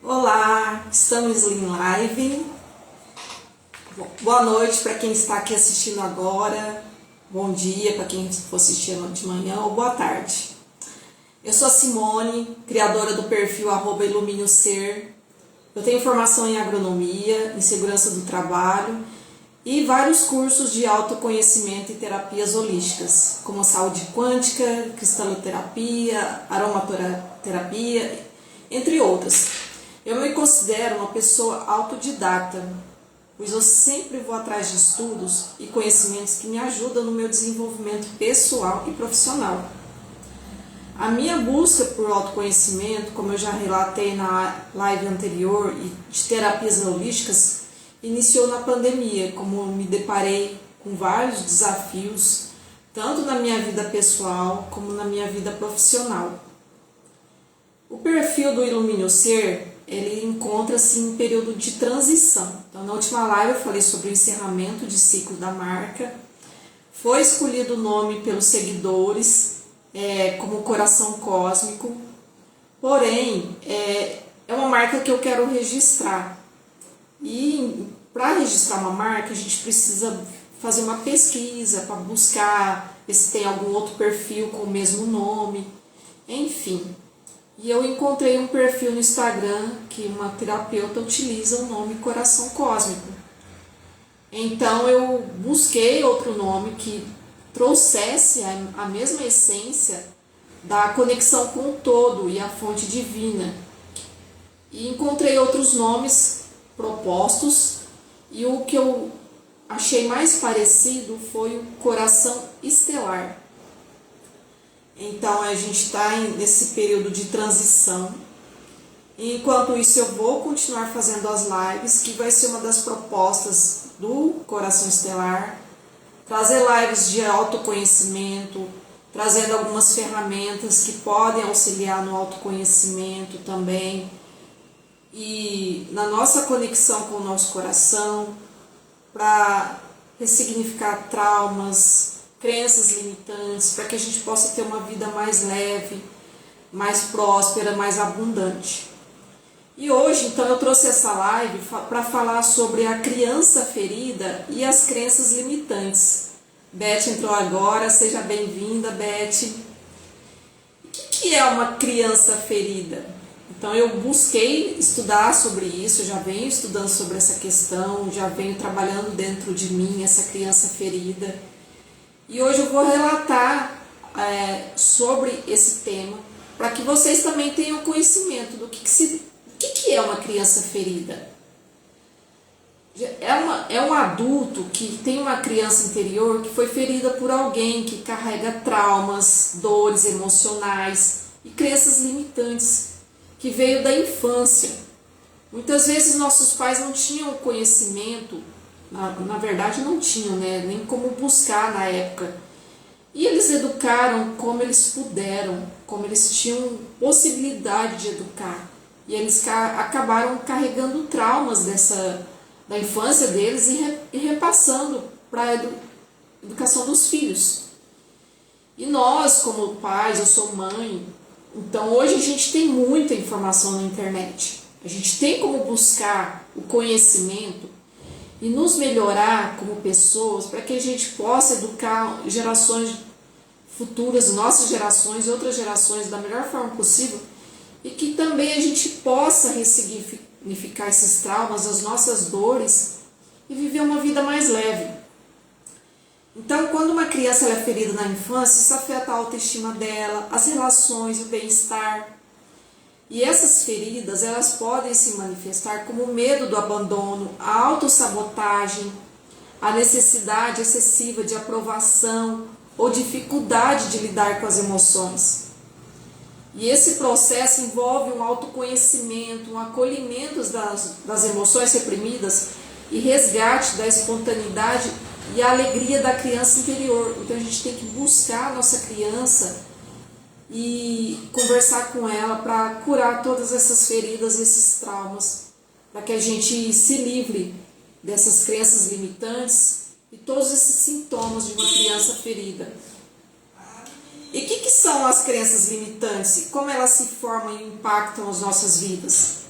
Olá, estamos em live. Boa noite para quem está aqui assistindo agora. Bom dia para quem for assistir de manhã ou boa tarde. Eu sou a Simone, criadora do perfil @ilumineoser. Eu tenho formação em agronomia, em segurança do trabalho e vários cursos de autoconhecimento e terapias holísticas, como saúde quântica, cristaloterapia, aromaterapia, entre outras. Eu me considero uma pessoa autodidata, pois eu sempre vou atrás de estudos e conhecimentos que me ajudam no meu desenvolvimento pessoal e profissional. A minha busca por autoconhecimento, como eu já relatei na live anterior, e de terapias holísticas, iniciou na pandemia, como me deparei com vários desafios, tanto na minha vida pessoal como na minha vida profissional. O perfil do Ilumineoser, ele encontra-se em período de transição. Então, na última live eu falei sobre o encerramento de ciclo da marca. Foi escolhido o nome pelos seguidores como Coração Cósmico. Porém, é uma marca que eu quero registrar. E para registrar uma marca, a gente precisa fazer uma pesquisa para buscar ver se tem algum outro perfil com o mesmo nome. Enfim. E eu encontrei um perfil no Instagram que uma terapeuta utiliza o nome Coração Cósmico. Então eu busquei outro nome que trouxesse a mesma essência da conexão com o todo e a fonte divina. E encontrei outros nomes propostos e o que eu achei mais parecido foi o Coração Estelar. Então a gente está nesse período de transição. Enquanto isso eu vou continuar fazendo as lives, que vai ser uma das propostas do Coração Estelar. Trazer lives de autoconhecimento, trazendo algumas ferramentas que podem auxiliar no autoconhecimento também. E na nossa conexão com o nosso coração, para ressignificar traumas, crenças limitantes, para que a gente possa ter uma vida mais leve, mais próspera, mais abundante. E hoje, então, eu trouxe essa live para falar sobre a criança ferida e as crenças limitantes. Beth entrou agora, seja bem-vinda, Beth. O que é uma criança ferida? Então, eu busquei estudar sobre isso, eu já venho estudando sobre essa questão, já venho trabalhando dentro de mim essa criança ferida. E hoje eu vou relatar sobre esse tema, para que vocês também tenham conhecimento do que é uma criança ferida. É um adulto que tem uma criança interior que foi ferida por alguém que carrega traumas, dores emocionais e crenças limitantes, que veio da infância. Muitas vezes nossos pais não tinham conhecimento, na verdade não tinham, nem como buscar na época. E eles educaram como eles puderam, como eles tinham possibilidade de educar. E eles acabaram carregando traumas da infância deles e repassando para a educação dos filhos. E nós, como pais, eu sou mãe, então hoje a gente tem muita informação na internet. A gente tem como buscar o conhecimento e nos melhorar como pessoas para que a gente possa educar gerações futuras, nossas gerações e outras gerações da melhor forma possível e que também a gente possa ressignificar esses traumas, as nossas dores e viver uma vida mais leve. Então, quando uma criança é ferida na infância, isso afeta a autoestima dela, as relações, o bem-estar. E essas feridas, elas podem se manifestar como o medo do abandono, a autossabotagem, a necessidade excessiva de aprovação ou dificuldade de lidar com as emoções. E esse processo envolve um autoconhecimento, um acolhimento das emoções reprimidas e resgate da espontaneidade e a alegria da criança interior. Então a gente tem que buscar a nossa criança e conversar com ela para curar todas essas feridas, esses traumas, para que a gente se livre dessas crenças limitantes e todos esses sintomas de uma criança ferida. E o que são as crenças limitantes? Como elas se formam e impactam as nossas vidas?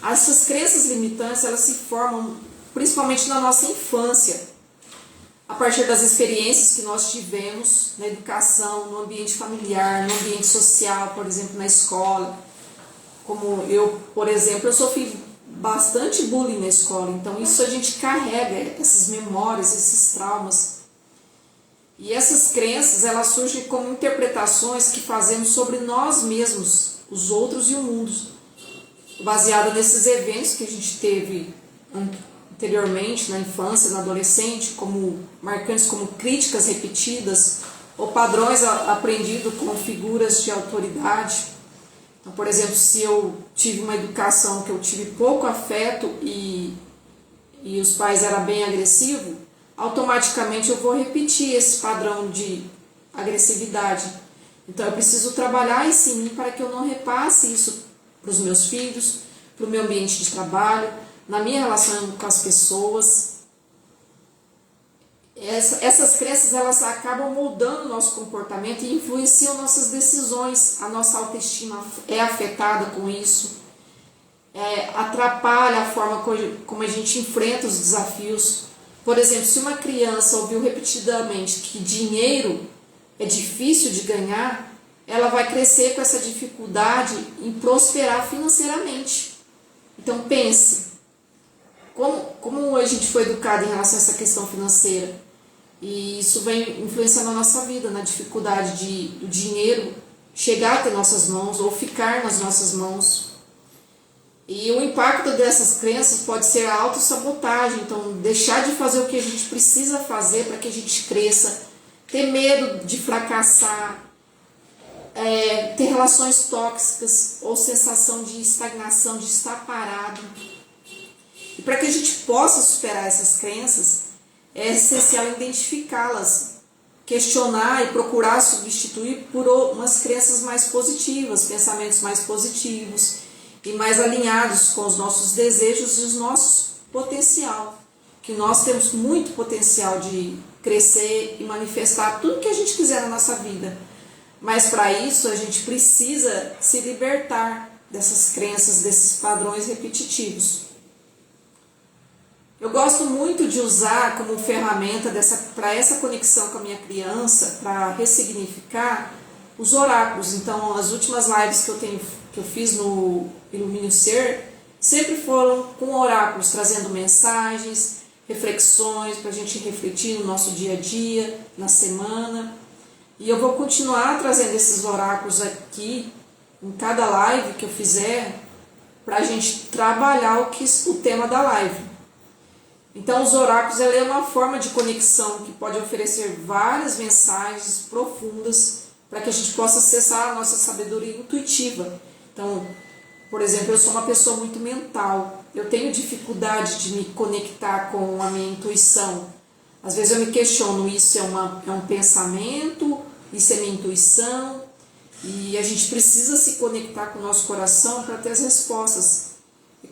Essas crenças limitantes, elas se formam principalmente na nossa infância, a partir das experiências que nós tivemos na educação, no ambiente familiar, no ambiente social, por exemplo, na escola. Como eu, por exemplo, eu sofri bastante bullying na escola, então isso a gente carrega, essas memórias, esses traumas. E essas crenças, elas surgem como interpretações que fazemos sobre nós mesmos, os outros e o mundo, baseada nesses eventos que a gente teve anteriormente, na infância, na adolescente, como marcantes como críticas repetidas ou padrões aprendidos com figuras de autoridade. Então, por exemplo, se eu tive uma educação que eu tive pouco afeto e os pais eram bem agressivos, automaticamente eu vou repetir esse padrão de agressividade. Então eu preciso trabalhar isso em mim para que eu não repasse isso para os meus filhos, para o meu ambiente de trabalho, na minha relação com as pessoas. Essas crenças, elas acabam moldando o nosso comportamento e influenciam nossas decisões. A nossa autoestima é afetada com isso, atrapalha a forma como a gente enfrenta os desafios. Por exemplo, se uma criança ouviu repetidamente que dinheiro é difícil de ganhar, ela vai crescer com essa dificuldade em prosperar financeiramente. Então pense, como a gente foi educado em relação a essa questão financeira, e isso vem influenciando a nossa vida, na dificuldade de o dinheiro chegar até nossas mãos ou ficar nas nossas mãos. E o impacto dessas crenças pode ser a autossabotagem, então deixar de fazer o que a gente precisa fazer para que a gente cresça, ter medo de fracassar, ter relações tóxicas ou sensação de estagnação, de estar parado. E para que a gente possa superar essas crenças, é essencial identificá-las, questionar e procurar substituir por umas crenças mais positivas, pensamentos mais positivos e mais alinhados com os nossos desejos e os nossos potencial. Que nós temos muito potencial de crescer e manifestar tudo que a gente quiser na nossa vida. Mas para isso a gente precisa se libertar dessas crenças, desses padrões repetitivos. Eu gosto muito de usar como ferramenta para essa conexão com a minha criança, para ressignificar os oráculos. Então, as últimas lives que eu fiz no Ilumine o Ser, sempre foram com oráculos, trazendo mensagens, reflexões, para a gente refletir no nosso dia a dia, na semana. E eu vou continuar trazendo esses oráculos aqui, em cada live que eu fizer, para a gente trabalhar o tema da live. Então, os oráculos é uma forma de conexão que pode oferecer várias mensagens profundas para que a gente possa acessar a nossa sabedoria intuitiva. Então, por exemplo, eu sou uma pessoa muito mental. Eu tenho dificuldade de me conectar com a minha intuição. Às vezes eu me questiono, isso é um pensamento, isso é minha intuição. E a gente precisa se conectar com o nosso coração para ter as respostas. E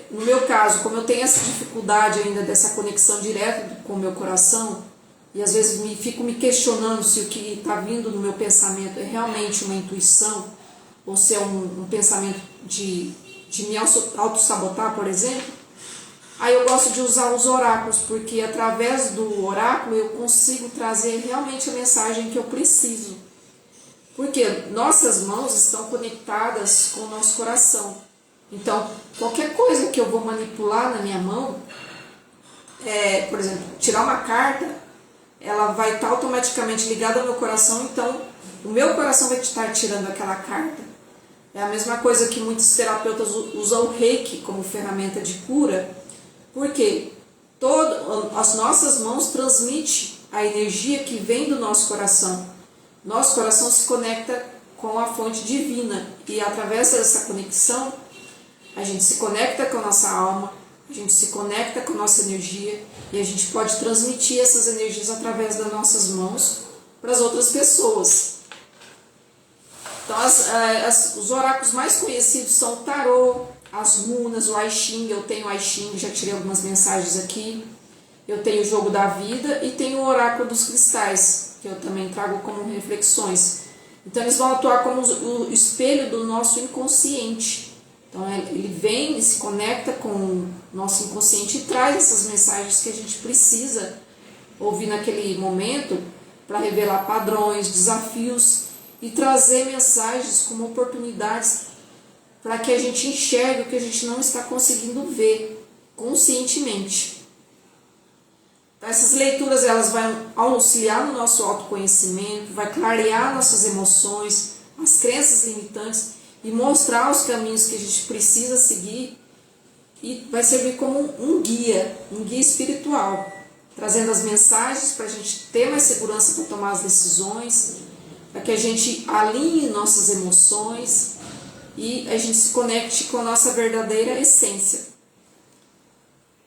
no meu caso, como eu tenho essa dificuldade ainda dessa conexão direta com o meu coração, e às vezes fico me questionando se o que está vindo no meu pensamento é realmente uma intuição, ou se é um pensamento de me auto-sabotar, por exemplo, aí eu gosto de usar os oráculos, porque através do oráculo eu consigo trazer realmente a mensagem que eu preciso. Porque nossas mãos estão conectadas com o nosso coração. Então, qualquer coisa que eu vou manipular na minha mão, por exemplo, tirar uma carta, ela vai estar automaticamente ligada ao meu coração, então o meu coração vai estar tirando aquela carta. É a mesma coisa que muitos terapeutas usam o reiki como ferramenta de cura, porque as nossas mãos transmitem a energia que vem do nosso coração. Nosso coração se conecta com a fonte divina e através dessa conexão, a gente se conecta com a nossa alma, a gente se conecta com a nossa energia e a gente pode transmitir essas energias através das nossas mãos para as outras pessoas. Então, os oráculos mais conhecidos são o tarô, as runas, o I Ching. Eu tenho o I Ching, já tirei algumas mensagens aqui. Eu tenho o jogo da vida e tenho o oráculo dos cristais, que eu também trago como reflexões. Então, eles vão atuar como o espelho do nosso inconsciente. Então ele vem e se conecta com o nosso inconsciente e traz essas mensagens que a gente precisa ouvir naquele momento para revelar padrões, desafios e trazer mensagens como oportunidades para que a gente enxergue o que a gente não está conseguindo ver conscientemente. Então, essas leituras elas vão auxiliar no nosso autoconhecimento, vai clarear nossas emoções, as crenças limitantes e mostrar os caminhos que a gente precisa seguir, e vai servir como um guia espiritual, trazendo as mensagens para a gente ter mais segurança para tomar as decisões, para que a gente alinhe nossas emoções e a gente se conecte com a nossa verdadeira essência.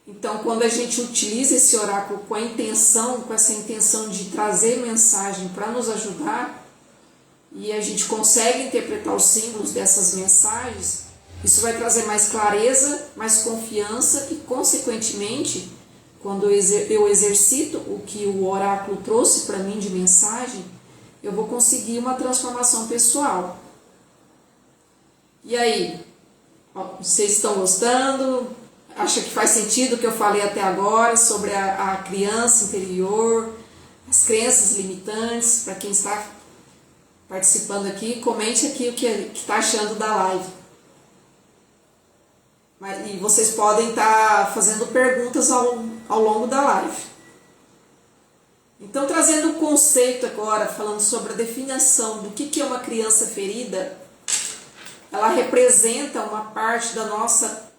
Então, quando a gente utiliza esse oráculo com essa intenção de trazer mensagem para nos ajudar, e a gente consegue interpretar os símbolos dessas mensagens, isso vai trazer mais clareza, mais confiança e, consequentemente, quando eu exercito o que o oráculo trouxe para mim de mensagem, eu vou conseguir uma transformação pessoal. E aí, vocês estão gostando? Acha que faz sentido o que eu falei até agora sobre a criança interior, as crenças limitantes? Para quem está participando aqui, comente aqui o que está achando da live. E vocês podem estar fazendo perguntas ao longo da live. Então, trazendo o conceito agora, falando sobre a definição do que é uma criança ferida, ela representa uma parte da nossa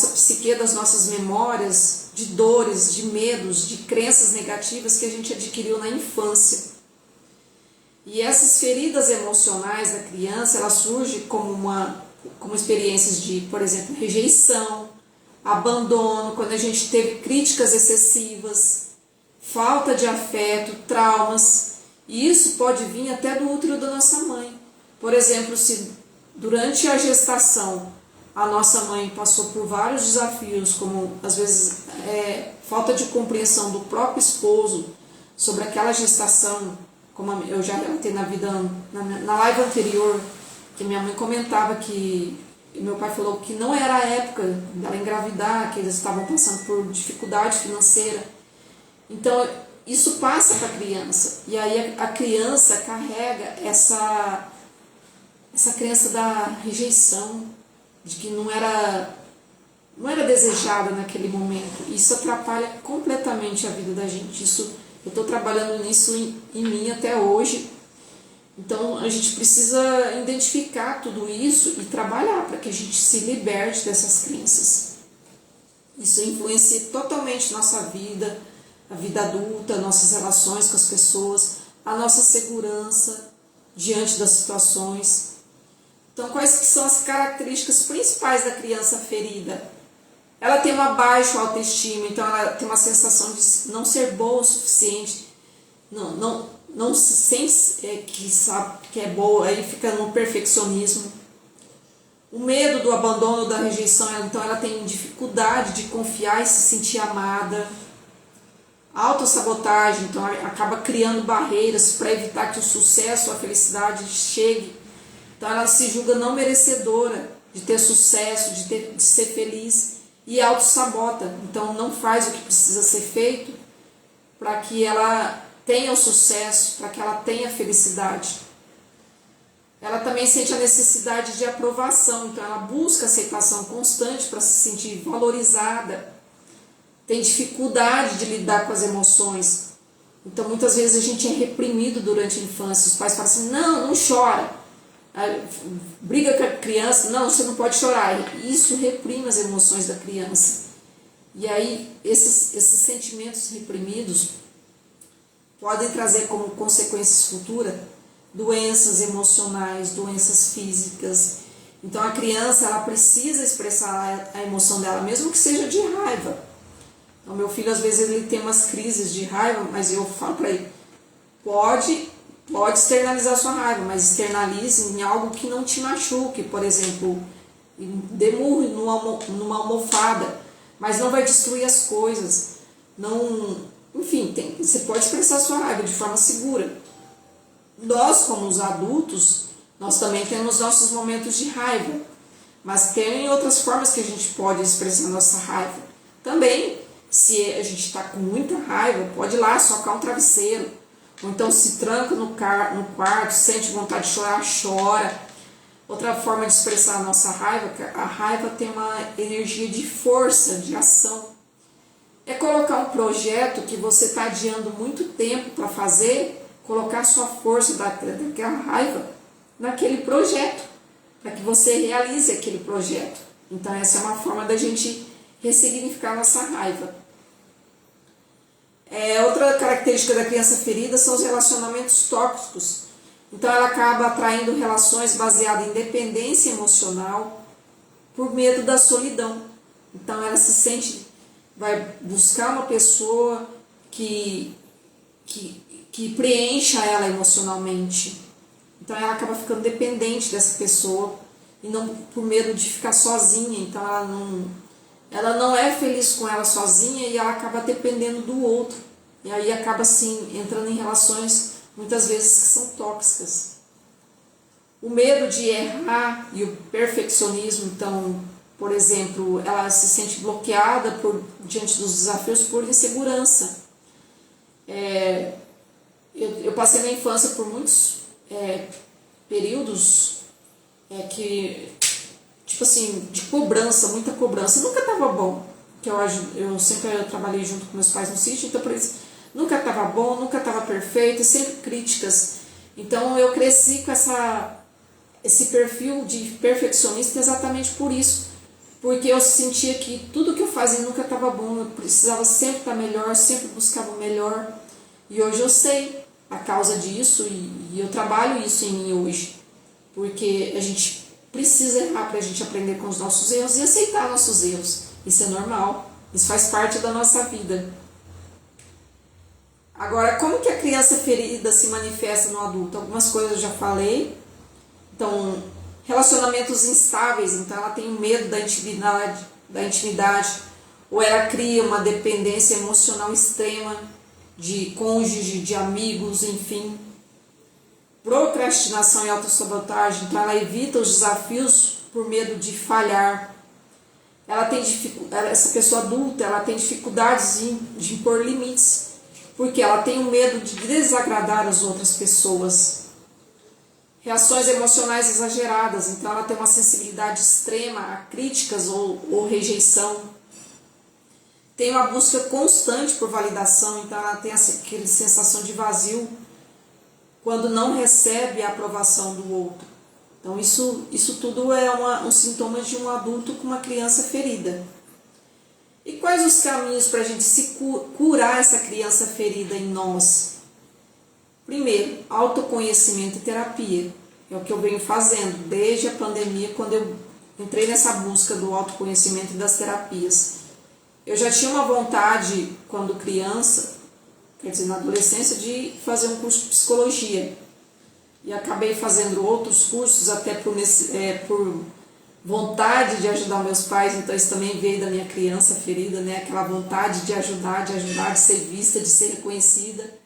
psique, das nossas memórias, de dores, de medos, de crenças negativas que a gente adquiriu na infância. E essas feridas emocionais da criança, elas surgem como experiências de, por exemplo, rejeição, abandono, quando a gente teve críticas excessivas, falta de afeto, traumas. E isso pode vir até do útero da nossa mãe. Por exemplo, se durante a gestação a nossa mãe passou por vários desafios, como às vezes falta de compreensão do próprio esposo sobre aquela gestação, como eu já relatei na live anterior, que minha mãe comentava que meu pai falou que não era a época dela engravidar, que eles estavam passando por dificuldade financeira. Então isso passa para a criança, e aí a criança carrega essa crença da rejeição, de que não era desejada naquele momento. Isso atrapalha completamente a vida da gente. Eu estou trabalhando nisso em mim até hoje. Então a gente precisa identificar tudo isso e trabalhar para que a gente se liberte dessas crenças. Isso influencia totalmente nossa vida, a vida adulta, nossas relações com as pessoas, a nossa segurança diante das situações. Então, quais que são as características principais da criança ferida? Ela tem uma baixa autoestima, então ela tem uma sensação de não ser boa o suficiente, não se sente que sabe que é boa, aí fica no perfeccionismo. O medo do abandono, da rejeição, então ela tem dificuldade de confiar e se sentir amada. A autossabotagem, então ela acaba criando barreiras para evitar que o sucesso, a felicidade chegue. Então ela se julga não merecedora de ter sucesso, de ser feliz, e auto-sabota. Então não faz o que precisa ser feito para que ela tenha o sucesso, para que ela tenha a felicidade. Ela também sente a necessidade de aprovação, então ela busca aceitação constante para se sentir valorizada. Tem dificuldade de lidar com as emoções. Então muitas vezes a gente é reprimido durante a infância. Os pais falam assim, não chora. Briga com a criança, não, você não pode chorar. Isso reprime as emoções da criança. E aí esses sentimentos reprimidos podem trazer como consequências futuras doenças emocionais, doenças físicas. Então a criança ela precisa expressar a emoção dela, mesmo que seja de raiva. Então meu filho às vezes ele tem umas crises de raiva, mas eu falo para ele, pode externalizar sua raiva, mas externalize em algo que não te machuque, por exemplo, demurre numa almofada, mas não vai destruir as coisas. Enfim, você pode expressar sua raiva de forma segura. Nós, como os adultos, nós também temos nossos momentos de raiva, mas tem outras formas que a gente pode expressar a nossa raiva. Também, se a gente está com muita raiva, pode ir lá socar um travesseiro, ou então se tranca no quarto, sente vontade de chorar, chora. Outra forma de expressar a nossa raiva, que a raiva tem uma energia de força, de ação. É colocar um projeto que você está adiando muito tempo para fazer, colocar sua força daquela raiva naquele projeto, para que você realize aquele projeto. Então essa é uma forma da gente ressignificar a nossa raiva. Outra característica da criança ferida são os relacionamentos tóxicos. Então ela acaba atraindo relações baseadas em dependência emocional por medo da solidão. Então ela se sente, vai buscar uma pessoa que preencha ela emocionalmente. Então ela acaba ficando dependente dessa pessoa e não por medo de ficar sozinha. Então ela não é feliz com ela sozinha e ela acaba dependendo do outro. E aí acaba assim entrando em relações muitas vezes que são tóxicas. O medo de errar e o perfeccionismo, então, por exemplo, ela se sente bloqueada diante dos desafios por insegurança. Eu passei na infância por muitos períodos tipo assim, de cobrança, muita cobrança. Nunca estava bom, porque eu sempre trabalhei junto com meus pais no sítio, então por isso nunca estava bom, nunca estava perfeito, sempre críticas. Então eu cresci com esse perfil de perfeccionista exatamente por isso, porque eu sentia que tudo que eu fazia nunca estava bom, eu precisava sempre estar melhor, sempre buscava o melhor. E hoje eu sei a causa disso e eu trabalho isso em mim hoje, porque a gente precisa errar para a gente aprender com os nossos erros e aceitar nossos erros. Isso é normal, isso faz parte da nossa vida. Agora, como que a criança ferida se manifesta no adulto? Algumas coisas eu já falei. Então, relacionamentos instáveis, então ela tem medo da intimidade, ou ela cria uma dependência emocional extrema de cônjuge, de amigos, enfim. Procrastinação e autossabotagem, então ela evita os desafios por medo de falhar. Essa pessoa adulta, ela tem dificuldades de impor limites, porque ela tem o medo de desagradar as outras pessoas. Reações emocionais exageradas, então ela tem uma sensibilidade extrema a críticas ou rejeição. Tem uma busca constante por validação, então ela tem aquela sensação de vazio quando não recebe a aprovação do outro. Então isso tudo é um sintoma de um adulto com uma criança ferida. E quais os caminhos para a gente se curar essa criança ferida em nós? Primeiro, autoconhecimento e terapia. É o que eu venho fazendo desde a pandemia, quando eu entrei nessa busca do autoconhecimento e das terapias. Eu já tinha uma vontade, quando criança, quer dizer, na adolescência, de fazer um curso de psicologia. E acabei fazendo outros cursos, até por vontade de ajudar meus pais, então isso também veio da minha criança ferida, né? Aquela vontade de ajudar, de ser vista, de ser reconhecida.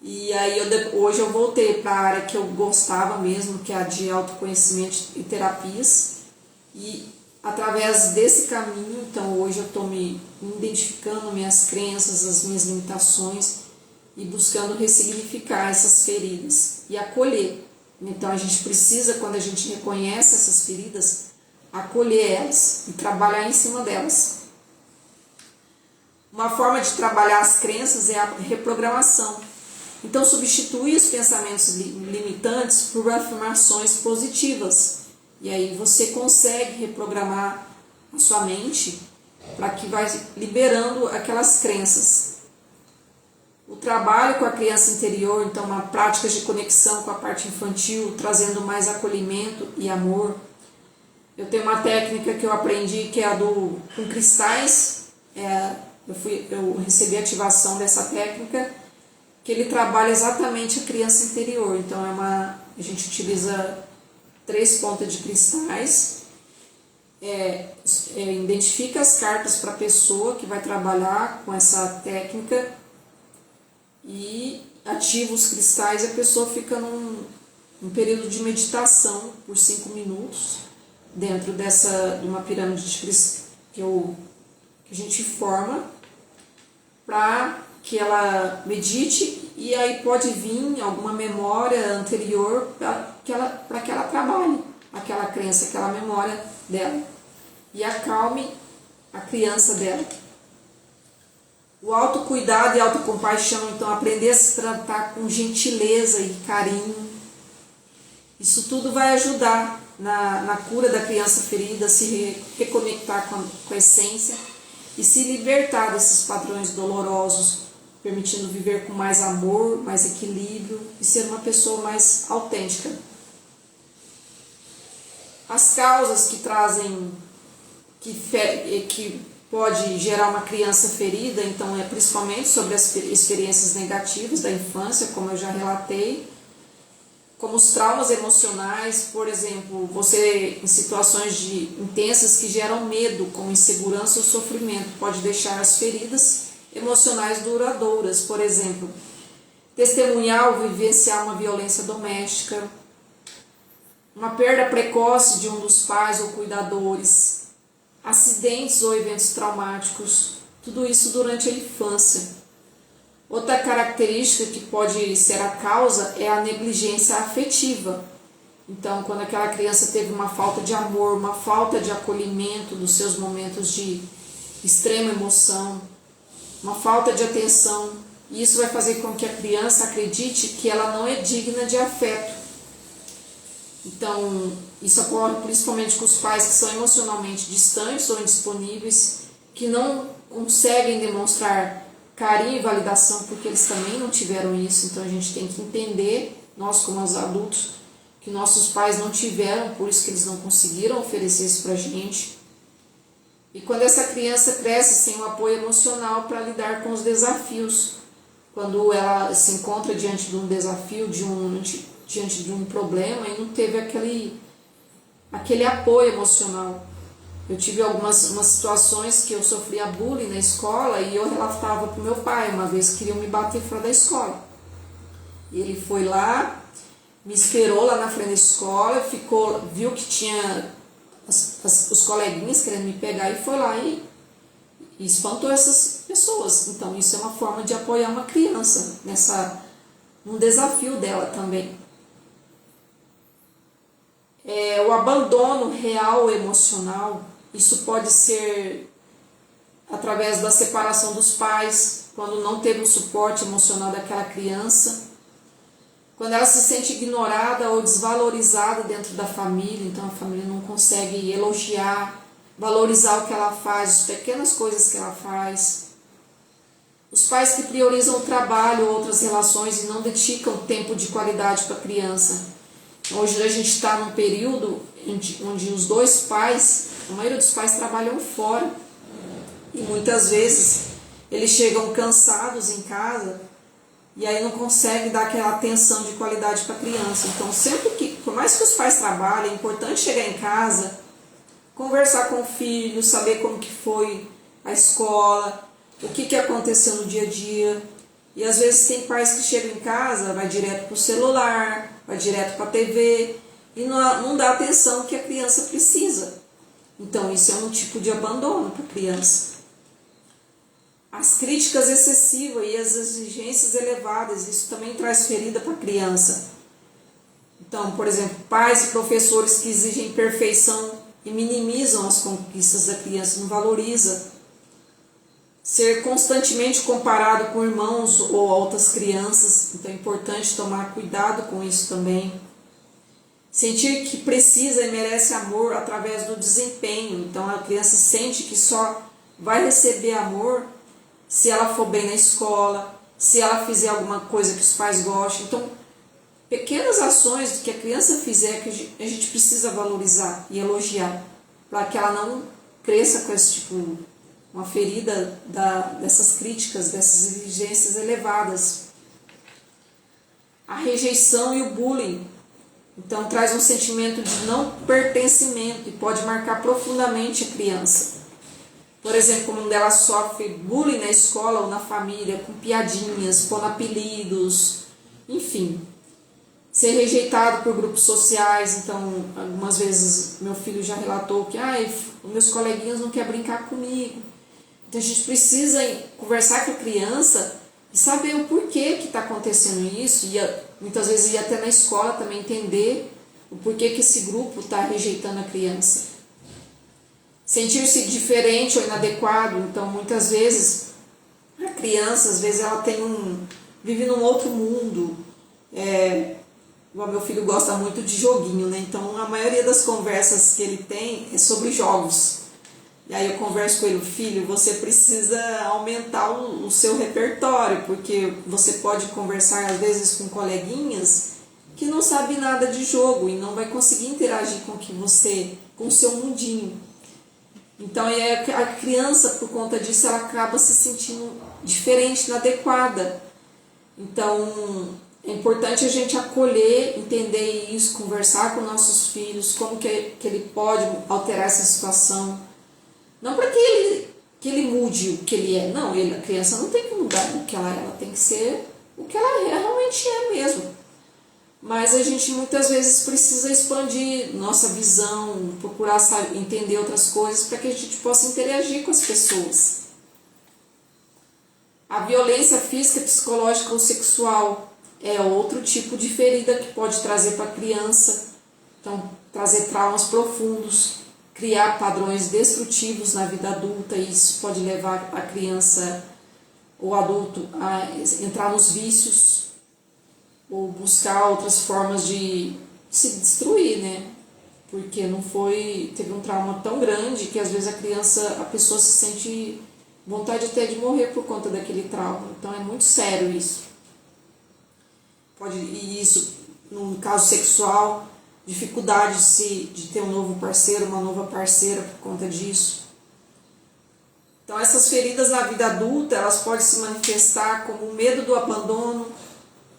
E aí hoje eu voltei para a área que eu gostava mesmo, que é a de autoconhecimento e terapias. E através desse caminho, então hoje eu estou me identificando minhas crenças, as minhas limitações e buscando ressignificar essas feridas e acolher. Então a gente precisa, quando a gente reconhece essas feridas, acolher elas e trabalhar em cima delas. Uma forma de trabalhar as crenças é a reprogramação. Então substitui os pensamentos limitantes por afirmações positivas. E aí você consegue reprogramar a sua mente para que vai liberando aquelas crenças. O trabalho com a criança interior, então uma prática de conexão com a parte infantil, trazendo mais acolhimento e amor. Eu tenho uma técnica que eu aprendi que é a com cristais. Eu recebi a ativação dessa técnica, que ele trabalha exatamente a criança interior. Então a gente utiliza 3 pontas de cristais, identifica as cartas para a pessoa que vai trabalhar com essa técnica e ativa os cristais e a pessoa fica num período de meditação por 5 minutos, dentro de uma pirâmide que a gente forma para que ela medite, e aí pode vir alguma memória anterior para que ela trabalhe aquela crença, aquela memória dela e acalme a criança dela. O autocuidado e autocompaixão, então, aprender a se tratar com gentileza e carinho. Isso tudo vai ajudar na cura da criança ferida, a se reconectar com a essência e se libertar desses padrões dolorosos, permitindo viver com mais amor, mais equilíbrio e ser uma pessoa mais autêntica. As causas que trazem, que pode gerar uma criança ferida, então é principalmente sobre as experiências negativas da infância, como eu já relatei, como os traumas emocionais, por exemplo, você em situações intensas que geram medo, como insegurança ou sofrimento, pode deixar as feridas emocionais duradouras, por exemplo, testemunhar ou vivenciar uma violência doméstica, uma perda precoce de um dos pais ou cuidadores, acidentes ou eventos traumáticos, tudo isso durante a infância. Outra característica que pode ser a causa é a negligência afetiva. Então, quando aquela criança teve uma falta de amor, uma falta de acolhimento dos seus momentos de extrema emoção, uma falta de atenção, e isso vai fazer com que a criança acredite que ela não é digna de afeto. Então, isso ocorre principalmente com os pais que são emocionalmente distantes ou indisponíveis, que não conseguem demonstrar carinho e validação porque eles também não tiveram isso. Então a gente tem que entender, nós como os adultos, que nossos pais não tiveram, por isso que eles não conseguiram oferecer isso pra gente. E quando essa criança cresce sem um apoio emocional para lidar com os desafios, quando ela se encontra diante de um desafio, diante de um problema e não teve aquele apoio emocional. Eu tive umas situações que eu sofria bullying na escola e eu relatava para o meu pai. Uma vez queriam me bater fora da escola. E ele foi lá, me esperou lá na frente da escola, viu que tinha os coleguinhas querendo me pegar e foi lá e espantou essas pessoas. Então isso é uma forma de apoiar uma criança num desafio dela também. O abandono real emocional, isso pode ser através da separação dos pais, quando não teve o suporte emocional daquela criança, quando ela se sente ignorada ou desvalorizada dentro da família, então a família não consegue elogiar, valorizar o que ela faz, as pequenas coisas que ela faz. Os pais que priorizam o trabalho ou outras relações e não dedicam tempo de qualidade para a criança. Hoje a gente está num período onde os dois pais, a maioria dos pais trabalham fora e muitas vezes eles chegam cansados em casa e aí não conseguem dar aquela atenção de qualidade para a criança. Então sempre que, por mais que os pais trabalhem, é importante chegar em casa, conversar com o filho, saber como que foi a escola, o que aconteceu no dia a dia. E às vezes tem pais que chegam em casa, vai direto para o celular, vai direto para a TV e não dá a atenção que a criança precisa. Então isso é um tipo de abandono para a criança. As críticas excessivas e as exigências elevadas, isso também traz ferida para a criança. Então, por exemplo, pais e professores que exigem perfeição e minimizam as conquistas da criança, não valoriza. Ser constantemente comparado com irmãos ou outras crianças, então é importante tomar cuidado com isso também. Sentir que precisa e merece amor através do desempenho, então a criança sente que só vai receber amor se ela for bem na escola, se ela fizer alguma coisa que os pais gostem. Então, pequenas ações que a criança fizer que a gente precisa valorizar e elogiar, para que ela não cresça com esse tipo, uma ferida dessas críticas, dessas exigências elevadas. A rejeição e o bullying, então traz um sentimento de não pertencimento e pode marcar profundamente a criança. Por exemplo, quando ela sofre bullying na escola ou na família, com piadinhas, pondo apelidos, enfim. ser rejeitado por grupos sociais. Então, algumas vezes meu filho já relatou que os meus coleguinhas não querem brincar comigo. Então a gente precisa conversar com a criança e saber o porquê que está acontecendo isso, e muitas vezes ir até na escola também entender o porquê que esse grupo está rejeitando a criança. Sentir-se diferente ou inadequado. Então muitas vezes a criança, às vezes ela vive num outro mundo. O meu filho gosta muito de joguinho, né? Então a maioria das conversas que ele tem é sobre jogos. E aí eu converso com ele: filho, você precisa aumentar o seu repertório, porque você pode conversar às vezes com coleguinhas que não sabem nada de jogo e não vai conseguir interagir com o seu mundinho. Então a criança, por conta disso, ela acaba se sentindo diferente, inadequada. Então é importante a gente acolher, entender isso, conversar com nossos filhos, como que ele pode alterar essa situação. Não para que ele mude o que ele é. Não, a criança não tem que mudar o que ela é. Ela tem que ser o que ela realmente é mesmo. Mas a gente muitas vezes precisa expandir nossa visão, procurar entender outras coisas para que a gente possa interagir com as pessoas. A violência física, psicológica ou sexual é outro tipo de ferida que pode trazer para a criança. Então, trazer traumas profundos, criar padrões destrutivos na vida adulta, e isso pode levar a criança ou adulto a entrar nos vícios ou buscar outras formas de se destruir, né? Porque teve um trauma tão grande que às vezes a pessoa se sente vontade até de morrer por conta daquele trauma. Então é muito sério isso. E isso, no caso sexual, dificuldade de ter um novo parceiro, uma nova parceira por conta disso. Então essas feridas na vida adulta, elas podem se manifestar como o medo do abandono,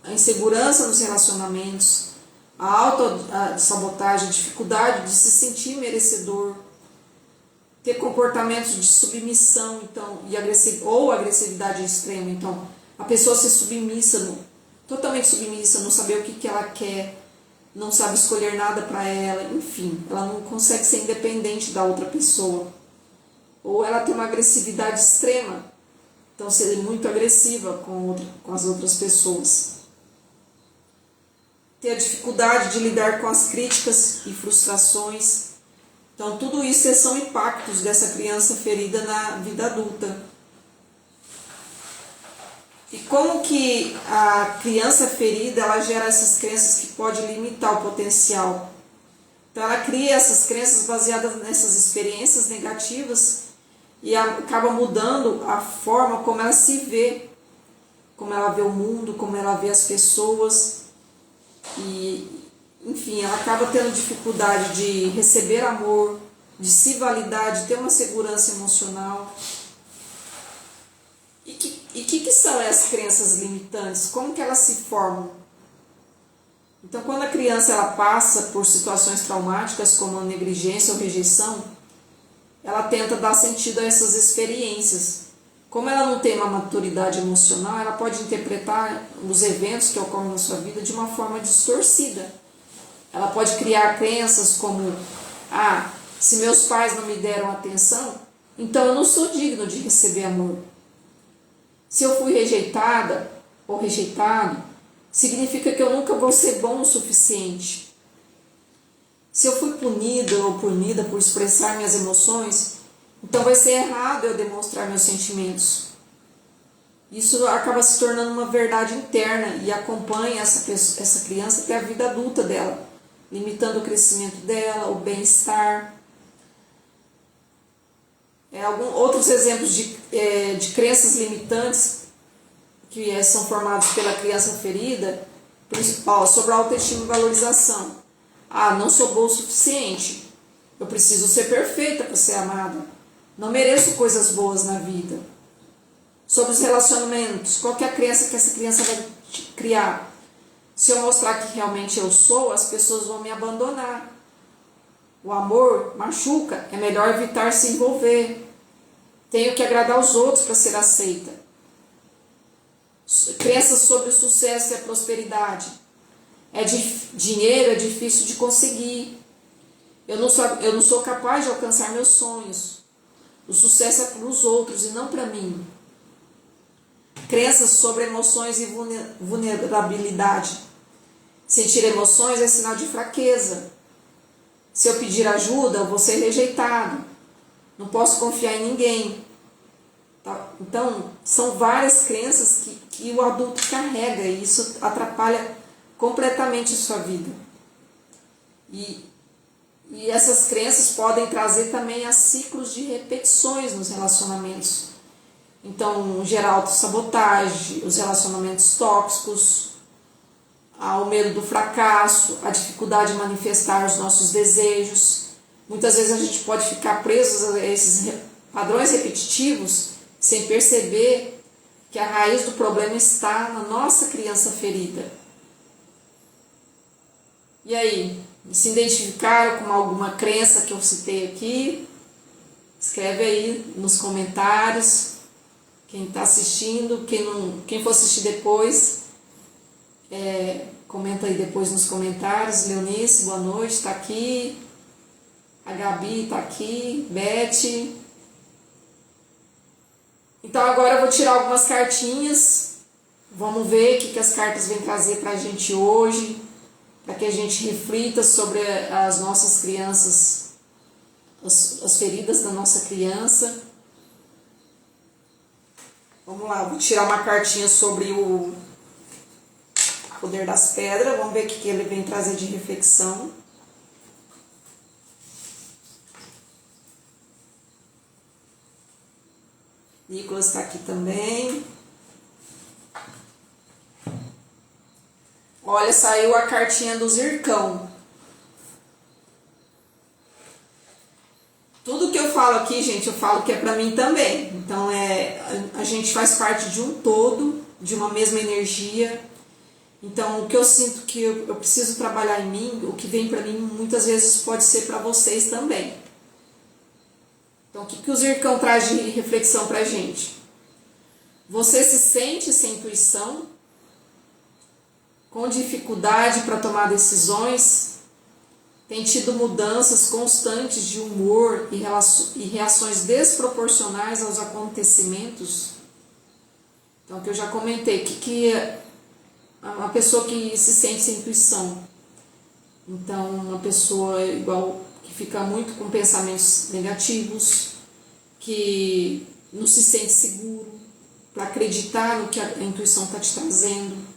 a insegurança nos relacionamentos, a autossabotagem, a dificuldade de se sentir merecedor, ter comportamentos de submissão ou agressividade extrema. Então a pessoa ser totalmente submissa, não saber o que ela quer, não sabe escolher nada para ela, enfim, ela não consegue ser independente da outra pessoa. Ou ela tem uma agressividade extrema, então ser muito agressiva com as outras pessoas. Ter a dificuldade de lidar com as críticas e frustrações. Então tudo isso são impactos dessa criança ferida na vida adulta. E como que a criança ferida, ela gera essas crenças que podem limitar o potencial? Então ela cria essas crenças baseadas nessas experiências negativas e acaba mudando a forma como ela se vê, como ela vê o mundo, como ela vê as pessoas. E, enfim, ela acaba tendo dificuldade de receber amor, de se validar, de ter uma segurança emocional. E o que são essas crenças limitantes? Como que elas se formam? Então, quando a criança ela passa por situações traumáticas como a negligência ou rejeição, ela tenta dar sentido a essas experiências. Como ela não tem uma maturidade emocional, ela pode interpretar os eventos que ocorrem na sua vida de uma forma distorcida. Ela pode criar crenças como: se meus pais não me deram atenção, então eu não sou digno de receber amor. Se eu fui rejeitada ou rejeitado, significa que eu nunca vou ser bom o suficiente. Se eu fui punida ou punida por expressar minhas emoções, então vai ser errado eu demonstrar meus sentimentos. Isso acaba se tornando uma verdade interna e acompanha essa criança até a vida adulta dela, limitando o crescimento dela, o bem-estar. Outros exemplos de crenças limitantes que são formados pela criança ferida, principal, sobre a autoestima e valorização. Não sou boa o suficiente, eu preciso ser perfeita para ser amada, não mereço coisas boas na vida. Sobre os relacionamentos, qual que é a crença que essa criança vai criar? Se eu mostrar que realmente eu sou, as pessoas vão me abandonar. O amor machuca, é melhor evitar se envolver. Tenho que agradar os outros para ser aceita. Crenças sobre o sucesso e a prosperidade. Dinheiro é difícil de conseguir. Eu não sou capaz de alcançar meus sonhos. O sucesso é para os outros e não para mim. Crenças sobre emoções e vulnerabilidade. Sentir emoções é sinal de fraqueza. Se eu pedir ajuda, eu vou ser rejeitado. Não posso confiar em ninguém. Tá? Então, são várias crenças que o adulto carrega e isso atrapalha completamente a sua vida. E essas crenças podem trazer também a ciclos de repetições nos relacionamentos. Então, gerar autossabotagem, os relacionamentos tóxicos, o medo do fracasso, a dificuldade de manifestar os nossos desejos. Muitas vezes a gente pode ficar preso a esses padrões repetitivos sem perceber que a raiz do problema está na nossa criança ferida. E aí, se identificaram com alguma crença que eu citei aqui? Escreve aí nos comentários. Quem está assistindo, quem for assistir depois, comenta aí depois nos comentários. Leonice, boa noite, está aqui. A Gabi está aqui. Beth. Então agora eu vou tirar algumas cartinhas. Vamos ver o que as cartas vêm trazer para a gente hoje, para que a gente reflita sobre as nossas crianças, as feridas da nossa criança. Vamos lá, vou tirar uma cartinha sobre o poder das pedras. Vamos ver o que ele vem trazer de reflexão. Nicolas está aqui também. Olha, saiu a cartinha do Zircão. Tudo que eu falo aqui, gente, eu falo que é pra mim também. Então, a gente faz parte de um todo, de uma mesma energia. Então, o que eu sinto que eu preciso trabalhar em mim, o que vem pra mim, muitas vezes pode ser pra vocês também. Então, o que o Zircão traz de reflexão pra gente? Você se sente sem intuição? Com dificuldade para tomar decisões? Tem tido mudanças constantes de humor e reações desproporcionais aos acontecimentos? Então, o que eu já comentei, que é uma pessoa que se sente sem intuição. Então, uma pessoa igual que fica muito com pensamentos negativos, que não se sente seguro para acreditar no que a intuição está te trazendo.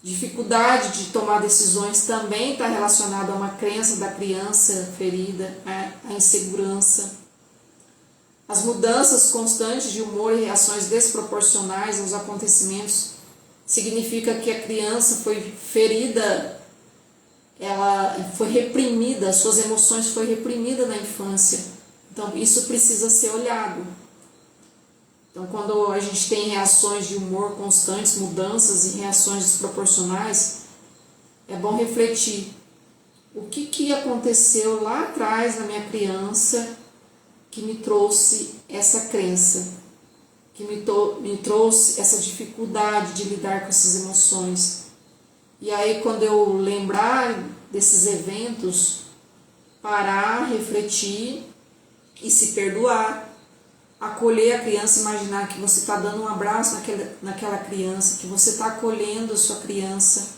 Dificuldade de tomar decisões também está relacionado a uma crença da criança ferida, a insegurança. As mudanças constantes de humor e reações desproporcionais aos acontecimentos significa que a criança foi ferida, ela foi reprimida, suas emoções foram reprimidas na infância. Então isso precisa ser olhado. Então, quando a gente tem reações de humor constantes, mudanças e reações desproporcionais, é bom refletir o que aconteceu lá atrás na minha criança que me trouxe essa crença, que me trouxe essa dificuldade de lidar com essas emoções. E aí, quando eu lembrar desses eventos, parar, refletir e se perdoar. Acolher a criança, imaginar que você está dando um abraço naquela criança, que você está acolhendo a sua criança,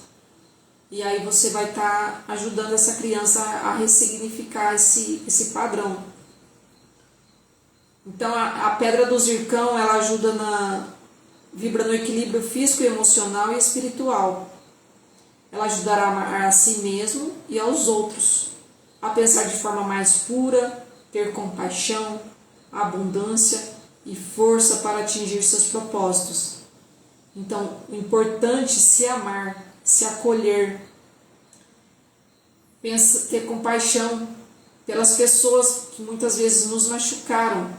e aí você vai estar ajudando essa criança a ressignificar esse padrão. Então a pedra do zircão, ela ajuda vibra no equilíbrio físico, emocional e espiritual. Ela ajudará a amar a si mesmo e aos outros, a pensar de forma mais pura, ter compaixão, abundância e força para atingir seus propósitos. Então, o importante é se amar, se acolher, ter compaixão pelas pessoas que muitas vezes nos machucaram.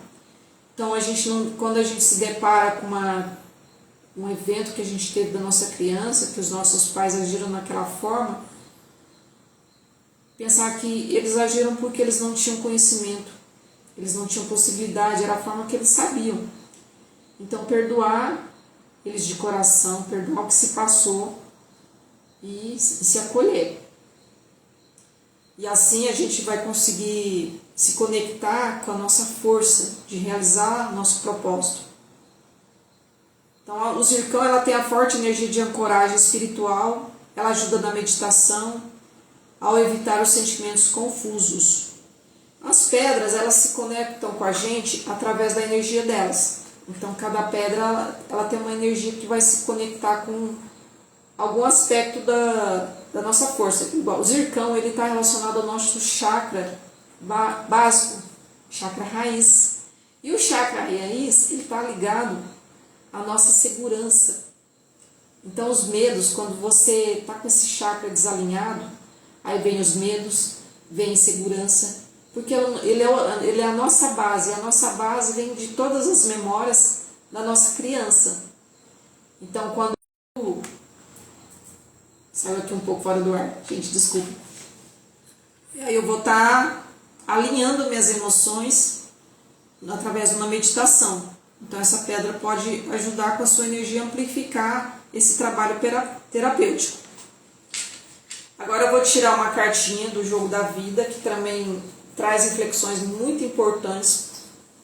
Então, quando a gente se depara com um evento que a gente teve da nossa criança, que os nossos pais agiram naquela forma, pensar que eles agiram porque eles não tinham conhecimento. Eles não tinham possibilidade, era a forma que eles sabiam. Então, perdoar eles de coração, perdoar o que se passou e se acolher. E assim a gente vai conseguir se conectar com a nossa força de realizar nosso propósito. Então, o zircão ela tem a forte energia de ancoragem espiritual, ela ajuda na meditação, ao evitar os sentimentos confusos. As pedras, elas se conectam com a gente através da energia delas. Então, cada pedra ela tem uma energia que vai se conectar com algum aspecto da nossa força. Igual, o zircão está relacionado ao nosso chakra básico, chakra raiz. E o chakra raiz está ligado à nossa segurança. Então, os medos, quando você está com esse chakra desalinhado, aí vem os medos, vem a insegurança, porque ele é a nossa base, e a nossa base vem de todas as memórias da nossa criança. Então, quando... Saiu aqui um pouco fora do ar, gente, desculpa. E aí eu vou estar alinhando minhas emoções através de uma meditação. Então, essa pedra pode ajudar com a sua energia a amplificar esse trabalho terapêutico. Agora eu vou tirar uma cartinha do jogo da vida, que também traz reflexões muito importantes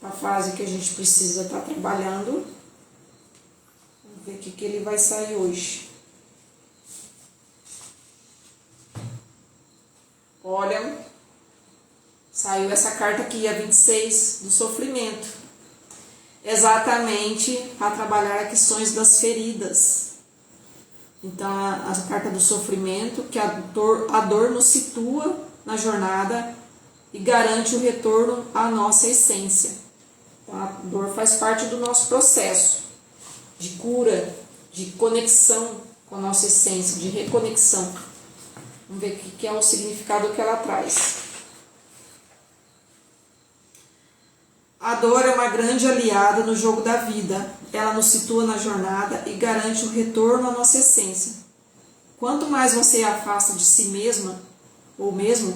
para a fase que a gente precisa estar trabalhando. Vamos ver o que ele vai sair hoje. Olha, saiu essa carta aqui, a 26, do sofrimento. Exatamente para trabalhar as questões das feridas. Então, a carta do sofrimento, que a dor nos situa na jornada e garante o retorno à nossa essência. Então, a dor faz parte do nosso processo de cura, de conexão com a nossa essência, de reconexão. Vamos ver o que é o significado que ela traz. A dor é uma grande aliada no jogo da vida. Ela nos situa na jornada e garante o retorno à nossa essência. Quanto mais você afasta de si mesma, ou mesmo,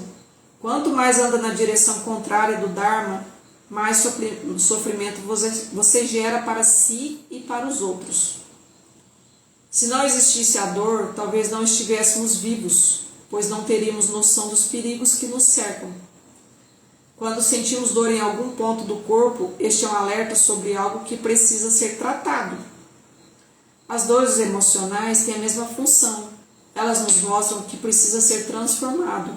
quanto mais anda na direção contrária do Dharma, mais sofrimento você gera para si e para os outros. Se não existisse a dor, talvez não estivéssemos vivos, pois não teríamos noção dos perigos que nos cercam. Quando sentimos dor em algum ponto do corpo, este é um alerta sobre algo que precisa ser tratado. As dores emocionais têm a mesma função. Elas nos mostram que precisa ser transformado.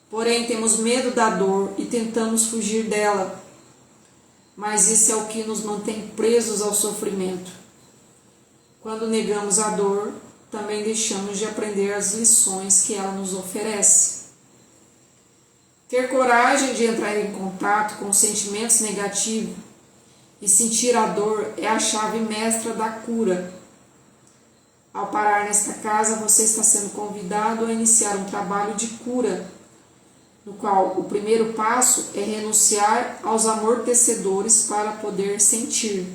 Porém, temos medo da dor e tentamos fugir dela. Mas isso é o que nos mantém presos ao sofrimento. Quando negamos a dor, também deixamos de aprender as lições que ela nos oferece. Ter coragem de entrar em contato com os sentimentos negativos e sentir a dor é a chave mestra da cura. Ao parar nesta casa, você está sendo convidado a iniciar um trabalho de cura, no qual o primeiro passo é renunciar aos amortecedores para poder sentir.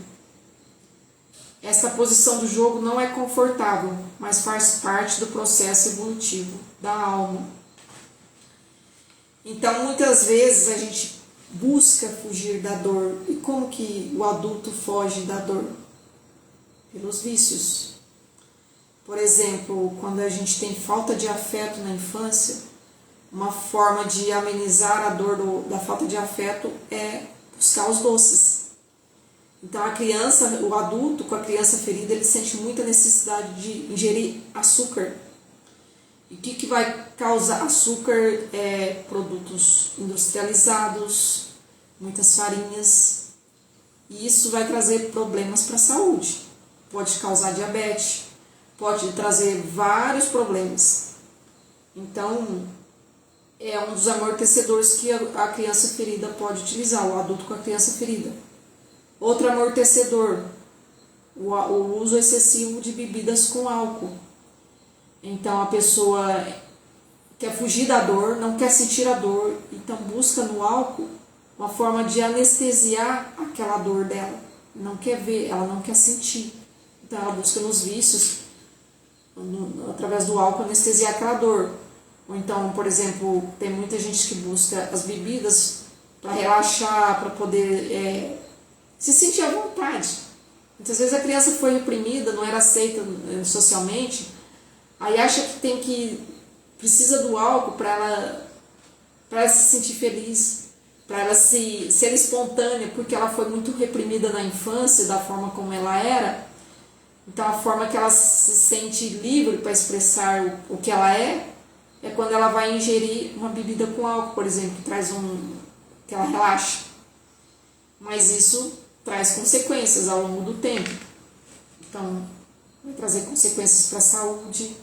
Esta posição do jogo não é confortável, mas faz parte do processo evolutivo da alma. Então, muitas vezes a gente busca fugir da dor. E como que o adulto foge da dor? Pelos vícios. Por exemplo, quando a gente tem falta de afeto na infância, uma forma de amenizar a dor da falta de afeto é buscar os doces. Então, a criança, o adulto com a criança ferida, ele sente muita necessidade de ingerir açúcar. E o que vai causar açúcar? Produtos industrializados, muitas farinhas. E isso vai trazer problemas para a saúde. Pode causar diabetes, pode trazer vários problemas. Então, é um dos amortecedores que a criança ferida pode utilizar, o adulto com a criança ferida. Outro amortecedor, o uso excessivo de bebidas com álcool. Então, a pessoa quer fugir da dor, não quer sentir a dor, então busca no álcool uma forma de anestesiar aquela dor dela. Não quer ver, ela não quer sentir. Então, ela busca nos vícios, através do álcool, anestesiar aquela dor. Ou então, por exemplo, tem muita gente que busca as bebidas para relaxar, para poder se sentir à vontade. Muitas vezes a criança foi reprimida, não era aceita socialmente, Aí acha que precisa do álcool para ela se sentir feliz, para ela ser espontânea, porque ela foi muito reprimida na infância, da forma como ela era. Então a forma que ela se sente livre para expressar o que ela é quando ela vai ingerir uma bebida com álcool, por exemplo, que ela relaxa. Mas isso traz consequências ao longo do tempo. Então, vai trazer consequências para a saúde.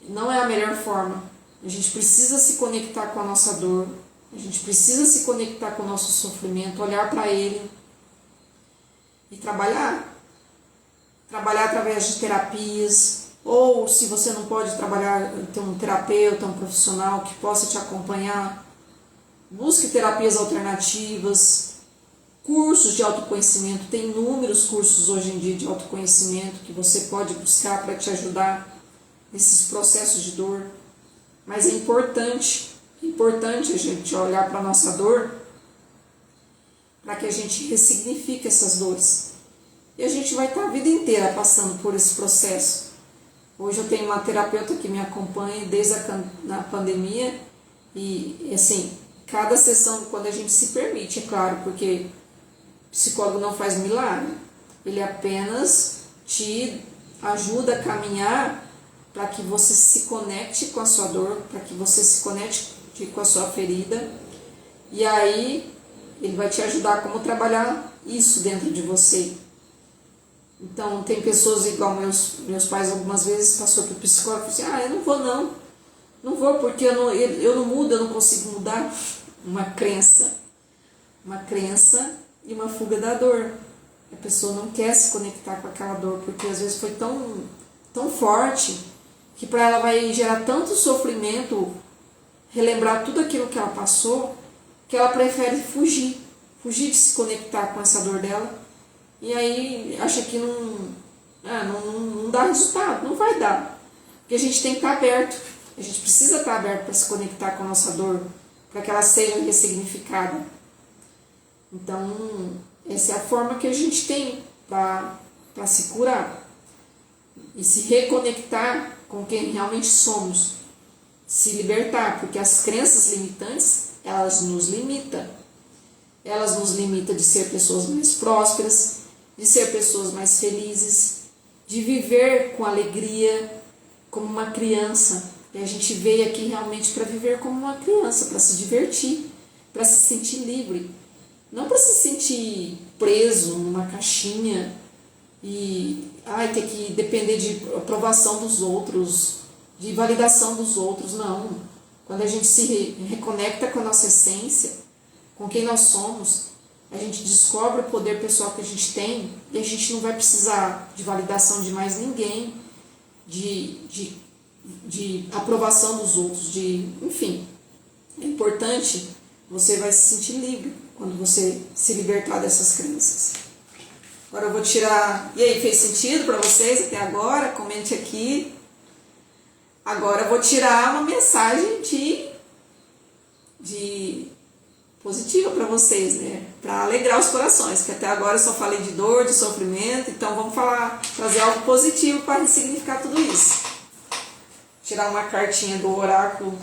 Não é a melhor forma. A gente precisa se conectar com a nossa dor, a gente precisa se conectar com o nosso sofrimento, olhar para ele e trabalhar. Trabalhar através de terapias, ou se você não pode trabalhar, ter um terapeuta, um profissional que possa te acompanhar, busque terapias alternativas, cursos de autoconhecimento. Tem inúmeros cursos hoje em dia de autoconhecimento que você pode buscar para te ajudar nesses processos de dor. Mas é importante a gente olhar para a nossa dor para que a gente ressignifique essas dores. E a gente vai estar a vida inteira passando por esse processo. Hoje eu tenho uma terapeuta que me acompanha desde a pandemia e assim, cada sessão, quando a gente se permite, é claro, porque o psicólogo não faz milagre, ele apenas te ajuda a caminhar para que você se conecte com a sua dor, para que você se conecte com a sua ferida, e aí ele vai te ajudar a como trabalhar isso dentro de você. Então, tem pessoas igual meus pais, algumas vezes passou para o psicólogo e disse, eu não vou não vou porque eu não mudo, eu não consigo mudar. Uma crença e uma fuga da dor. A pessoa não quer se conectar com aquela dor, porque às vezes foi tão forte, que para ela vai gerar tanto sofrimento, relembrar tudo aquilo que ela passou, que ela prefere fugir de se conectar com essa dor dela. E aí acha que não dá resultado, não vai dar. Porque a gente tem que estar aberto, a gente precisa estar aberto para se conectar com a nossa dor, para que ela seja ressignificada. Então, essa é a forma que a gente tem para se curar e se reconectar com quem realmente somos, se libertar, porque as crenças limitantes, elas nos limitam. Elas nos limitam de ser pessoas mais prósperas, de ser pessoas mais felizes, de viver com alegria, como uma criança. E a gente veio aqui realmente para viver como uma criança, para se divertir, para se sentir livre. Não para se sentir preso numa caixinha e ter que depender de aprovação dos outros, de validação dos outros. Não. Quando a gente se reconecta com a nossa essência, com quem nós somos, a gente descobre o poder pessoal que a gente tem e a gente não vai precisar de validação de mais ninguém, de aprovação dos outros, enfim. É importante, você vai se sentir livre quando você se libertar dessas crenças. Agora eu vou tirar... E aí, fez sentido para vocês até agora? Comente aqui. Agora eu vou tirar uma mensagem de positiva para vocês, né? Para alegrar os corações, que até agora eu só falei de dor, de sofrimento, então vamos trazer algo positivo para ressignificar tudo isso. Tirar uma cartinha do oráculo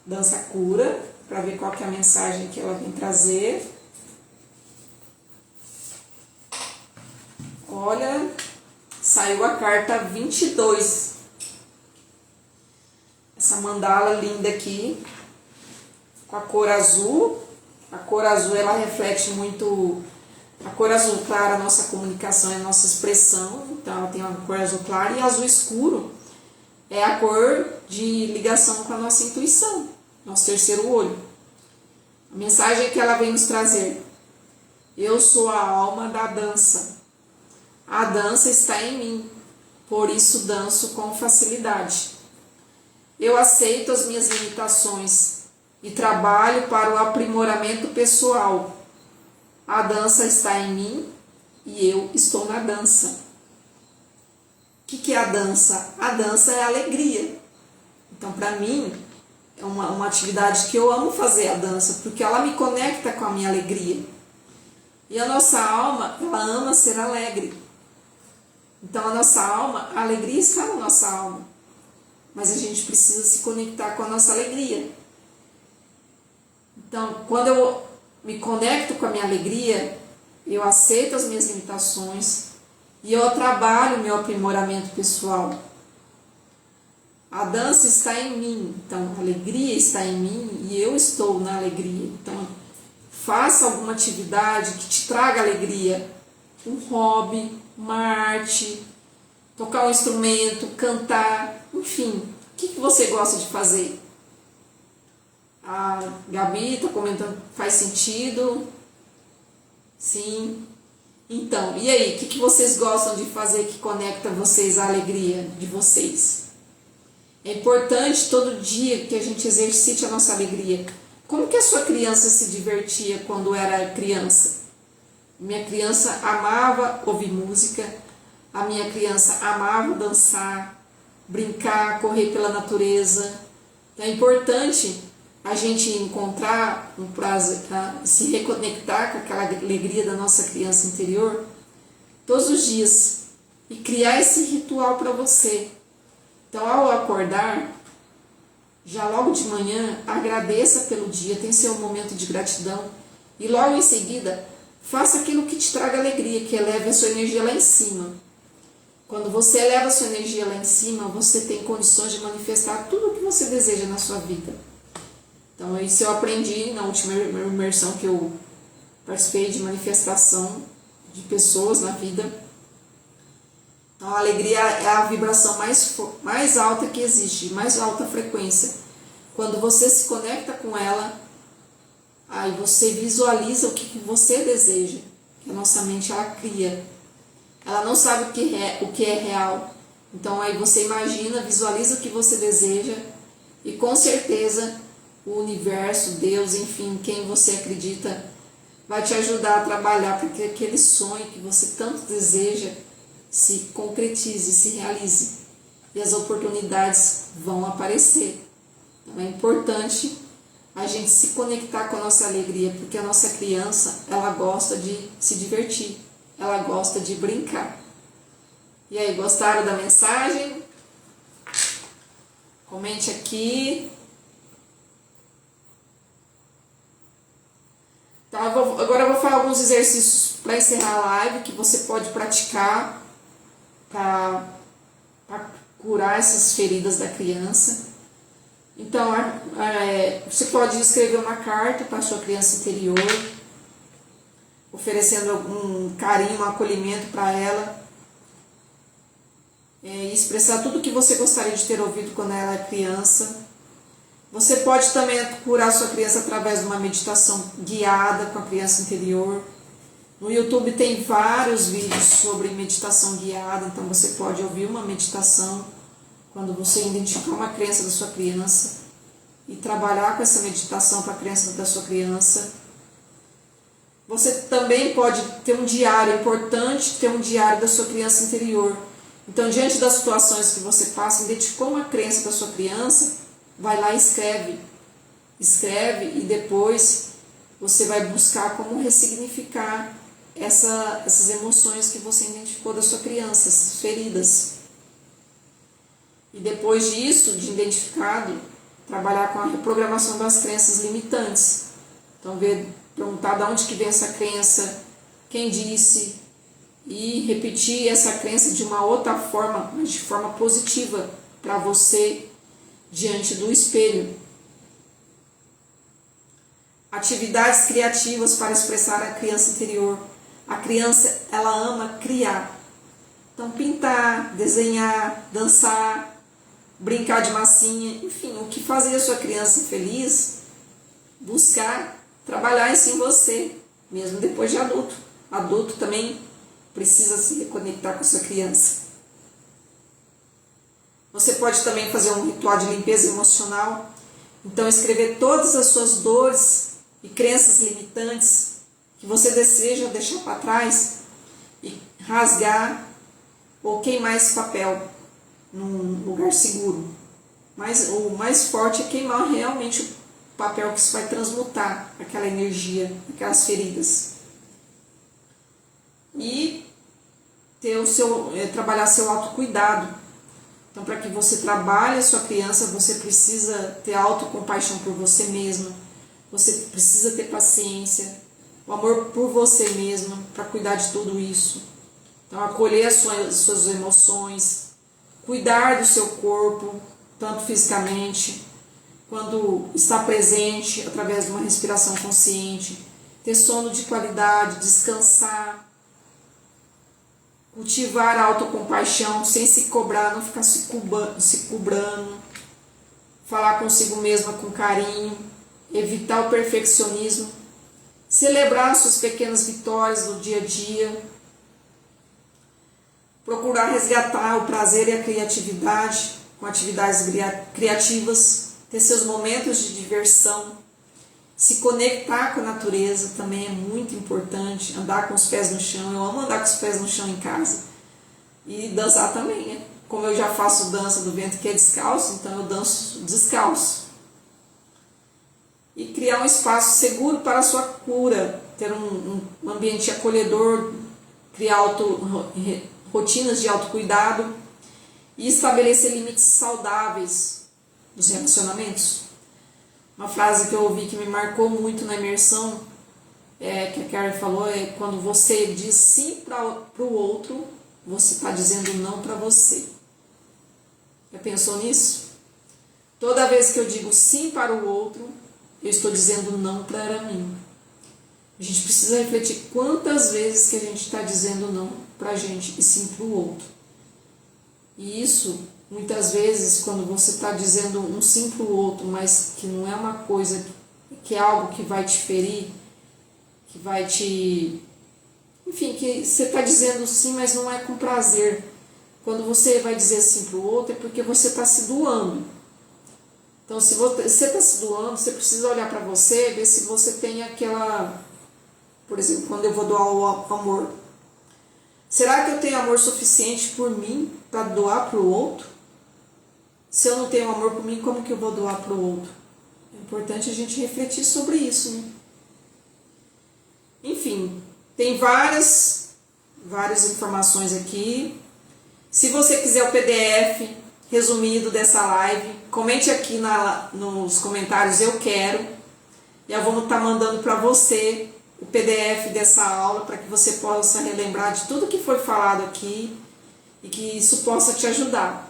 Dança Cura, para ver qual que é a mensagem que ela vem trazer. Olha, saiu a carta 22. Essa mandala linda aqui, com a cor azul. A cor azul, ela reflete muito... A cor azul clara, a nossa comunicação, a nossa expressão. Então, ela tem uma cor azul clara. E azul escuro é a cor de ligação com a nossa intuição, nosso terceiro olho. A mensagem que ela vem nos trazer: eu sou a alma da dança. A dança está em mim, por isso danço com facilidade. Eu aceito as minhas limitações e trabalho para o aprimoramento pessoal. A dança está em mim e eu estou na dança. O que é a dança? A dança é a alegria. Então, para mim, é uma atividade que eu amo fazer, a dança, porque ela me conecta com a minha alegria. E a nossa alma, ela ama ser alegre. Então, a nossa alma, a alegria está na nossa alma. mas a gente precisa se conectar com a nossa alegria. Então, quando eu me conecto com a minha alegria, eu aceito as minhas limitações e eu trabalho o meu aprimoramento pessoal. A dança está em mim, então a alegria está em mim e eu estou na alegria. Então, faça alguma atividade que te traga alegria, um hobby, uma arte, tocar um instrumento, cantar, enfim, o que você gosta de fazer? A Gabi está comentando que faz sentido. Sim. Então, e aí, o que vocês gostam de fazer que conecta vocês à alegria de vocês? É importante todo dia que a gente exercite a nossa alegria. Como que a sua criança se divertia quando era criança? Minha criança amava ouvir música, a minha criança amava dançar, brincar, correr pela natureza. Então, é importante a gente encontrar um prazo, se reconectar com aquela alegria da nossa criança interior todos os dias e criar esse ritual para você. Então, ao acordar, já logo de manhã, agradeça pelo dia, tenha seu momento de gratidão e logo em seguida, faça aquilo que te traga alegria, que eleve a sua energia lá em cima. Quando você eleva a sua energia lá em cima, você tem condições de manifestar tudo o que você deseja na sua vida. Então, isso eu aprendi na última imersão que eu participei de manifestação de pessoas na vida. Então, a alegria é a vibração mais alta que existe, mais alta frequência. Quando você se conecta com ela, aí você visualiza o que você deseja. Que a nossa mente, ela cria. Ela não sabe o que é real. Então, aí você imagina, visualiza o que você deseja e com certeza o universo, Deus, enfim, quem você acredita, vai te ajudar a trabalhar para que aquele sonho que você tanto deseja se concretize, se realize. E as oportunidades vão aparecer. Então é importante a gente se conectar com a nossa alegria, porque a nossa criança, ela gosta de se divertir, ela gosta de brincar. E aí, gostaram da mensagem? Comente aqui. Então, agora eu vou falar alguns exercícios para encerrar a live que você pode praticar para curar essas feridas da criança. Então, você pode escrever uma carta para a sua criança interior, oferecendo um carinho, um acolhimento para ela, e expressar tudo o que você gostaria de ter ouvido quando ela é criança. Você pode também curar sua criança através de uma meditação guiada com a criança interior. No YouTube tem vários vídeos sobre meditação guiada, então você pode ouvir uma meditação quando você identificar uma crença da sua criança e trabalhar com essa meditação para a crença da sua criança. Você também pode ter um diário, é importante ter um diário da sua criança interior. Então, diante das situações que você passa, identificou uma crença da sua criança, vai lá e escreve. Escreve e depois você vai buscar como ressignificar essas emoções que você identificou da sua criança, essas feridas. E depois disso, de identificado, trabalhar com a reprogramação das crenças limitantes. Então, perguntar de onde que vem essa crença, quem disse, e repetir essa crença de uma outra forma, mas de forma positiva para você diante do espelho. Atividades criativas para expressar a criança interior. A criança, ela ama criar. Então, pintar, desenhar, dançar, brincar de massinha, enfim, o que fazer a sua criança feliz, buscar trabalhar isso em você, mesmo depois de adulto. Adulto também precisa se reconectar com a sua criança. Você pode também fazer um ritual de limpeza emocional. Então, escrever todas as suas dores e crenças limitantes que você deseja deixar para trás e rasgar ou queimar esse papel num lugar seguro. Mas o mais forte é queimar realmente o papel, que isso vai transmutar aquela energia, aquelas feridas. E ter trabalhar seu autocuidado. Então, para que você trabalhe a sua criança, você precisa ter autocompaixão por você mesmo, você precisa ter paciência, o amor por você mesmo, para cuidar de tudo isso. Então, acolher as suas emoções, cuidar do seu corpo, tanto fisicamente, quando está presente, através de uma respiração consciente, ter sono de qualidade, descansar, cultivar a autocompaixão sem se cobrar, não ficar se cobrando, falar consigo mesma com carinho, evitar o perfeccionismo, celebrar suas pequenas vitórias do dia a dia, procurar resgatar o prazer e a criatividade com atividades criativas, ter seus momentos de diversão, se conectar com a natureza também é muito importante, andar com os pés no chão. Eu amo andar com os pés no chão em casa. E dançar também, né? Como eu já faço dança do ventre que é descalço, então eu danço descalço. E criar um espaço seguro para a sua cura, ter um ambiente acolhedor, criar rotinas de autocuidado e estabelecer limites saudáveis nos relacionamentos. Uma frase que eu ouvi que me marcou muito na imersão, que a Karen falou, é quando você diz sim para o outro, você está dizendo não para você. Já pensou nisso? Toda vez que eu digo sim para o outro, eu estou dizendo não para mim. A gente precisa refletir quantas vezes que a gente está dizendo não para a gente e sim para o outro. E isso, muitas vezes, quando você está dizendo um sim para o outro, mas que não é uma coisa, que é algo que vai te ferir, que vai te... Enfim, que você está dizendo sim, mas não é com prazer. Quando você vai dizer sim para o outro, é porque você está se doando. Então, se você está se doando, você precisa olhar para você, ver se você tem aquela... Por exemplo, quando eu vou doar o amor. Será que eu tenho amor suficiente por mim para doar para o outro? Se eu não tenho amor por mim, como que eu vou doar para o outro? É importante a gente refletir sobre isso, né? Enfim, tem várias informações aqui. Se você quiser o PDF resumido dessa live, comente aqui nos comentários, eu quero. E eu vou estar mandando para você o PDF dessa aula, para que você possa relembrar de tudo que foi falado aqui e que isso possa te ajudar.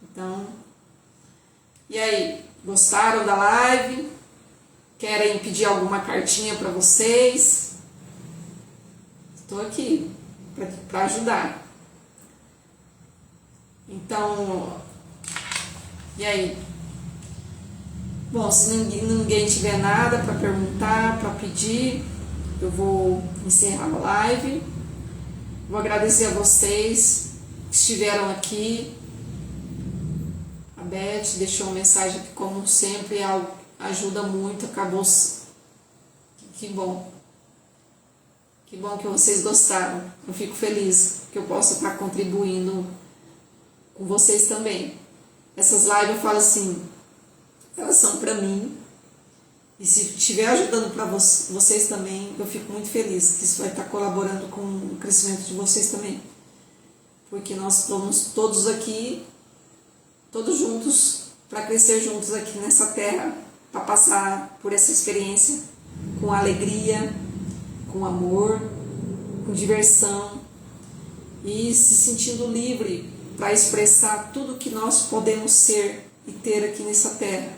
Então, e aí, gostaram da live? Querem pedir alguma cartinha para vocês? Estou aqui para ajudar. Então, e aí? Bom, se ninguém tiver nada para perguntar, para pedir, eu vou encerrar a live. Vou agradecer a vocês que estiveram aqui. A Beth deixou uma mensagem que, como sempre, ajuda muito. Acabou. Que bom. Que bom que vocês gostaram. Eu fico feliz que eu possa estar contribuindo com vocês também. Essas lives eu falo assim, elas são para mim, e se estiver ajudando para vocês também, eu fico muito feliz que isso vai estar colaborando com o crescimento de vocês também, porque nós estamos todos aqui, todos juntos, para crescer juntos aqui nessa terra, para passar por essa experiência com alegria, com amor, com diversão e se sentindo livre para expressar tudo que nós podemos ser e ter aqui nessa terra,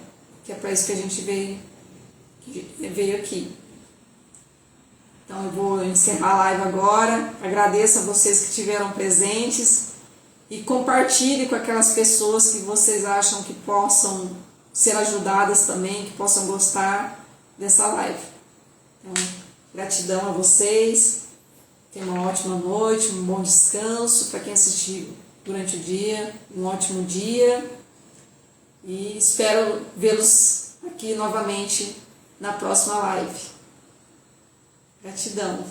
que é para isso que a gente veio aqui. Então eu vou encerrar a live agora. Agradeço a vocês que estiveram presentes e compartilhe com aquelas pessoas que vocês acham que possam ser ajudadas também, que possam gostar dessa live. Então, gratidão a vocês. Tenham uma ótima noite, um bom descanso para quem assistiu durante o dia, um ótimo dia. E espero vê-los aqui novamente na próxima live. Gratidão.